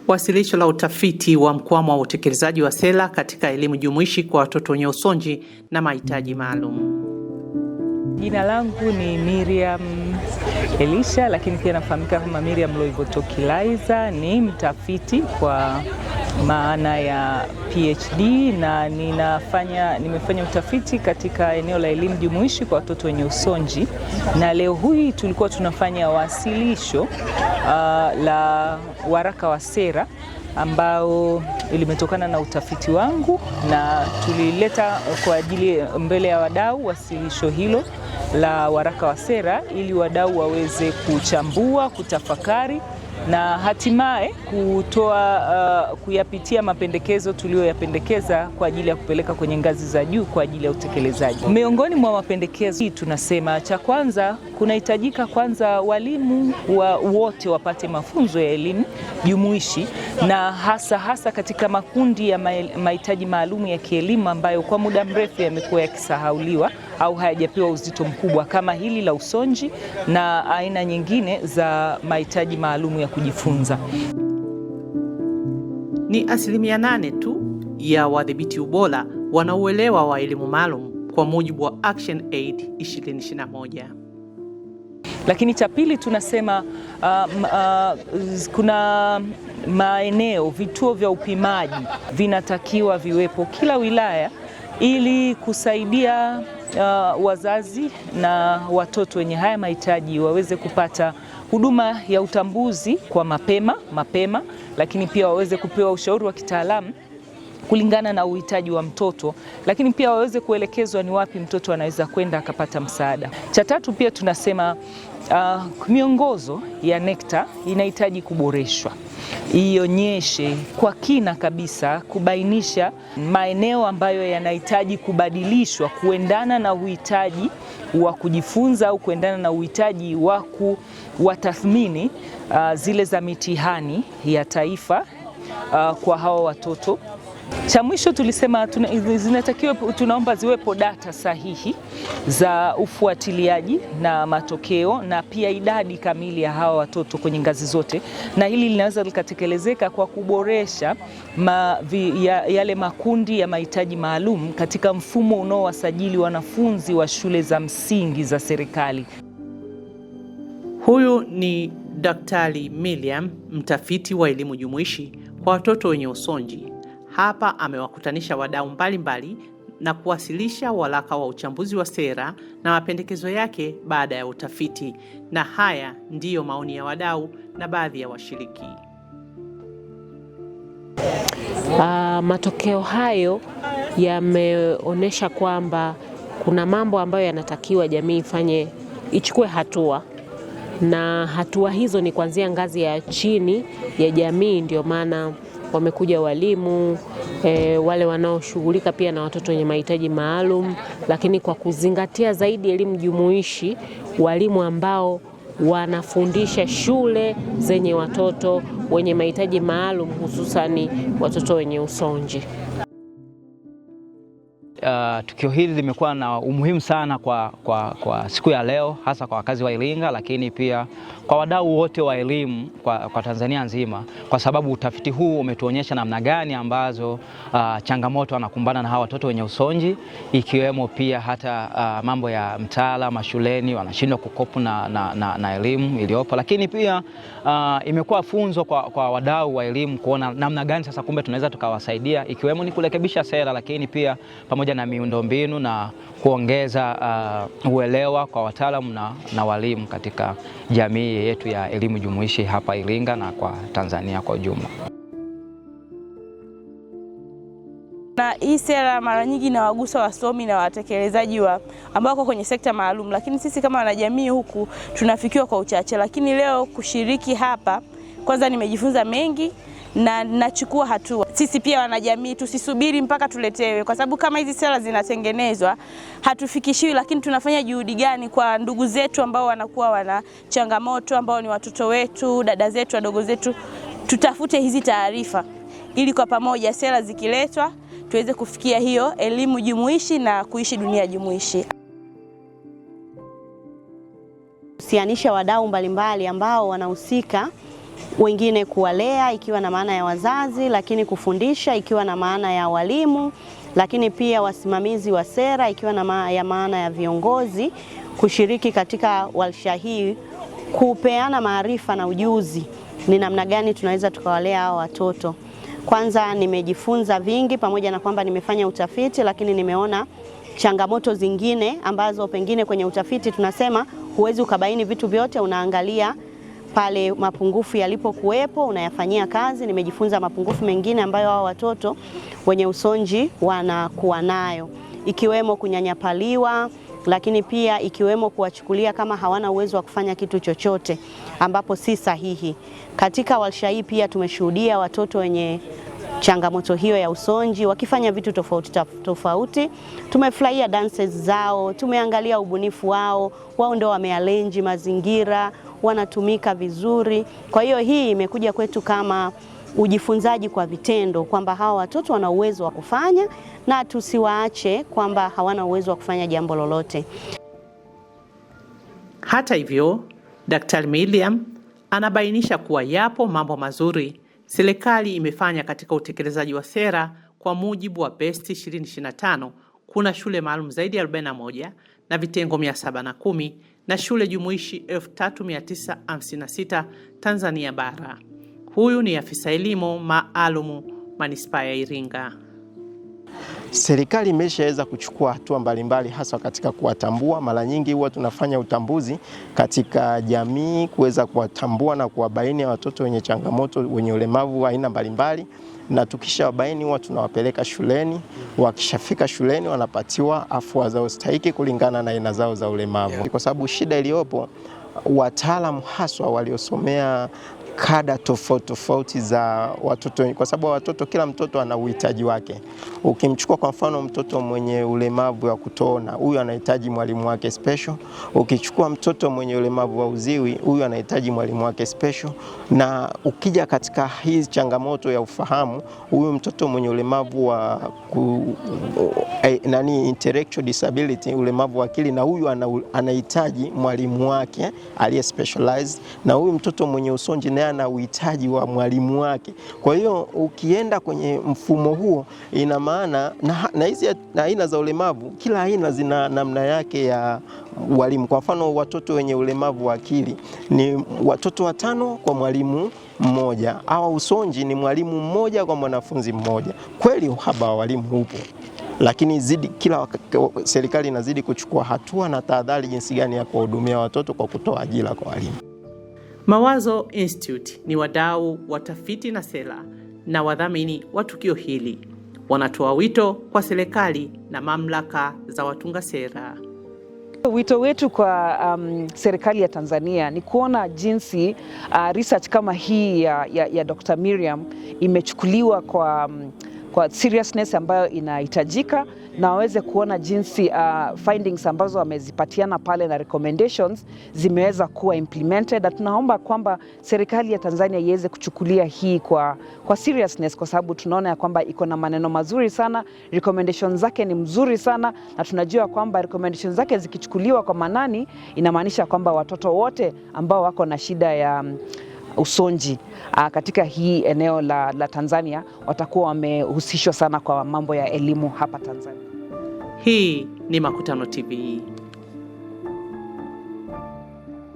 Wasilisho la utafiti wa mkwamo wa utekelezaji wa sera katika elimu jumuishi kwa watoto wenye usonji na mahitaji maalum. Jina langu ni Miriam Elisha, lakini pia nafahamika kama Miriam Loivotokilaiza. Ni mtafiti kwa maana ya PhD na nimefanya utafiti katika eneo la elimu jumuishi kwa watoto wenye usonji, na leo hii tulikuwa tunafanya wasilisho la waraka wa sera ambao limetokana na utafiti wangu, na tulileta kwa ajili mbele ya wadau wasilisho hilo la waraka wa sera ili wadau waweze kuchambua, kutafakari na hatimaye kuyapitia mapendekezo tuliyoyapendekeza kwa ajili ya kupeleka kwenye ngazi za juu kwa ajili ya utekelezaji. Miongoni mwa mapendekezo tunasema, cha kwanza, kunahitajika kwanza walimu wote wapate mafunzo ya elimu jumuishi, na hasa katika makundi ya mahitaji maalum ya kielimu ambayo kwa muda mrefu yamekuwa yakisahauliwa au hayajapewa uzito mkubwa, kama hili la usonji na aina nyingine za mahitaji maalum ya kujifunza. Ni 8% tu ya wadhibiti ubora wanauelewa wa elimu maalum kwa mujibu wa Action Aid 2021. Lakini cha pili tunasema kuna maeneo, vituo vya upimaji vinatakiwa viwepo kila wilaya ili kusaidia wazazi na watoto wenye haya mahitaji waweze kupata huduma ya utambuzi kwa mapema, lakini pia waweze kupewa ushauri wa kitaalamu kulingana na uhitaji wa mtoto, lakini pia waweze kuelekezwa ni wapi mtoto anaweza kwenda akapata msaada. Cha tatu pia tunasema miongozo ya NECTA inahitaji kuboreshwa, ionyeshe kwa kina kabisa, kubainisha maeneo ambayo yanahitaji kubadilishwa kuendana na uhitaji wa kujifunza au kuendana na uhitaji wa tathmini zile za mitihani ya taifa kwa hawa watoto. Cha mwisho tulisema tunaomba ziwepo data sahihi za ufuatiliaji na matokeo na pia idadi kamili ya hawa watoto kwenye ngazi zote, na hili linaweza likatekelezeka kwa kuboresha yale makundi ya mahitaji maalum katika mfumo unaowasajili wanafunzi wa shule za msingi za serikali. Huyu ni Daktari Miriam, mtafiti wa elimu jumuishi kwa watoto wenye usonji. Hapa amewakutanisha wadau mbalimbali na kuwasilisha waraka wa uchambuzi wa sera na mapendekezo yake baada ya utafiti. Na haya ndiyo maoni ya wadau na baadhi ya washiriki. Matokeo hayo yameonyesha kwamba kuna mambo ambayo yanatakiwa jamii ichukue hatua, na hatua hizo ni kuanzia ngazi ya chini ya jamii. Ndio maana wamekuja walimu, wale wanaoshughulika pia na watoto wenye mahitaji maalum, lakini kwa kuzingatia zaidi elimu jumuishi, walimu ambao wanafundisha shule zenye watoto wenye mahitaji maalum, hususani watoto wenye usonji. Tukio hili limekuwa na umuhimu sana kwa siku ya leo, hasa kwa wakazi wa Iringa, lakini pia kwa wadau wote wa elimu kwa Tanzania nzima, kwa sababu utafiti huu umetuonyesha namna gani ambazo changamoto wanakumbana na hawa watoto wenye usonji, ikiwemo pia hata mambo ya mtaala mashuleni, wanashindwa kukopu na elimu iliyopo, lakini pia imekuwa funzo kwa wadau wa elimu kuona namna gani sasa kumbe tunaweza tukawasaidia, ikiwemo ni kurekebisha sera, lakini pia pamoja na miundombinu na kuongeza uelewa kwa wataalamu na walimu katika jamii yetu ya elimu jumuishi hapa Iringa na kwa Tanzania kwa ujumla. Na hii sera mara nyingi inawagusa wasomi na watekelezaji ambao wako kwenye sekta maalum, lakini sisi kama wanajamii huku tunafikiwa kwa uchache. Lakini leo kushiriki hapa, kwanza nimejifunza mengi na nachukua hatua. Sisi pia wanajamii tusisubiri mpaka tuletewe, kwa sababu kama hizi sera zinatengenezwa hatufikishiwi, lakini tunafanya juhudi gani kwa ndugu zetu ambao wanakuwa wana changamoto, ambao ni watoto wetu, dada zetu, wadogo zetu, tutafute hizi taarifa ili kwa pamoja sera zikiletwa tuweze kufikia hiyo elimu jumuishi na kuishi dunia jumuishi. Kuhusianisha wadau mbalimbali ambao wanahusika wengine kuwalea ikiwa na maana ya wazazi, lakini kufundisha ikiwa na maana ya walimu, lakini pia wasimamizi wa sera ikiwa na maana ya viongozi kushiriki katika warsha hii, kupeana maarifa na ujuzi ni namna gani tunaweza tukawalea hao watoto. Kwanza nimejifunza vingi, pamoja na kwamba nimefanya utafiti, lakini nimeona changamoto zingine ambazo pengine kwenye utafiti tunasema huwezi ukabaini vitu vyote, unaangalia pale mapungufu yalipokuwepo unayafanyia kazi. Nimejifunza mapungufu mengine ambayo hao watoto wenye usonji wanakuwa nayo, ikiwemo kunyanyapaliwa, lakini pia ikiwemo kuwachukulia kama hawana uwezo wa kufanya kitu chochote ambapo si sahihi. Katika warsha hii pia tumeshuhudia watoto wenye changamoto hiyo ya usonji wakifanya vitu tofauti tofauti. Tumefurahia dances zao, tumeangalia ubunifu wao, wao ndio wamearrange mazingira, wanatumika vizuri. Kwa hiyo hii imekuja kwetu kama ujifunzaji kwa vitendo kwamba hawa watoto wana uwezo wa kufanya na tusiwaache kwamba hawana uwezo wa kufanya jambo lolote. Hata hivyo, Daktari Miriam anabainisha kuwa yapo mambo mazuri serikali imefanya katika utekelezaji wa sera. Kwa mujibu wa BEST 2025, kuna shule maalum zaidi ya 41 na vitengo 710 na shule jumuishi 3956 Tanzania bara. Huyu ni afisa elimu maalumu manispaa ya Iringa. Serikali imeshaweza kuchukua hatua mbalimbali hasa katika kuwatambua. Mara nyingi huwa tunafanya utambuzi katika jamii kuweza kuwatambua na kuwabaini watoto wenye changamoto, wenye ulemavu aina mbalimbali, na tukisha wabaini huwa tunawapeleka shuleni. Wakishafika shuleni wanapatiwa afua zao stahiki kulingana na aina zao za ulemavu. Kwa sababu shida iliyopo, wataalamu haswa waliosomea kada tofauti za watoto, kwa sababu watoto, kila mtoto ana uhitaji wake. Ukimchukua kwa mfano mtoto mwenye ulemavu wa kutoona, huyu anahitaji mwalimu wake special. Ukichukua mtoto mwenye ulemavu wa uziwi, huyu anahitaji mwalimu wake special. Na ukija katika hii changamoto ya ufahamu, huyu mtoto mwenye ulemavu wa intellectual disability, ulemavu wa akili, na huyu anahitaji mwalimu wake aliye specialized, na huyu mtoto mwenye usonji na uhitaji wa mwalimu wake. Kwa hiyo ukienda kwenye mfumo huo, ina maana na hizi aina za ulemavu, kila aina zina namna yake ya walimu. Kwa mfano watoto wenye ulemavu wa akili ni watoto 5 kwa mwalimu mmoja, au usonji ni mwalimu mmoja kwa mwanafunzi mmoja. Kweli uhaba wa walimu upo, lakini serikali inazidi kuchukua hatua na tahadhari jinsi gani ya kuwahudumia watoto kwa kutoa ajira kwa walimu. Mawazo Institute ni wadau wa tafiti na sera na wadhamini wa tukio hili. Wanatoa wito kwa serikali na mamlaka za watunga sera. Wito wetu kwa serikali ya Tanzania ni kuona jinsi research kama hii ya Dr. Miriam imechukuliwa kwa seriousness ambayo inahitajika, na waweze kuona jinsi findings ambazo wamezipatiana pale na recommendations zimeweza kuwa implemented. Na tunaomba kwamba serikali ya Tanzania iweze kuchukulia hii kwa seriousness, kwa sababu tunaona ya kwamba iko na maneno mazuri sana, recommendations zake ni mzuri sana, na tunajua kwamba recommendations zake zikichukuliwa kwa manani, inamaanisha kwamba watoto wote ambao wako na shida ya usonji katika hii eneo la Tanzania watakuwa wamehusishwa sana kwa mambo ya elimu hapa Tanzania. Hii ni Makutano TV.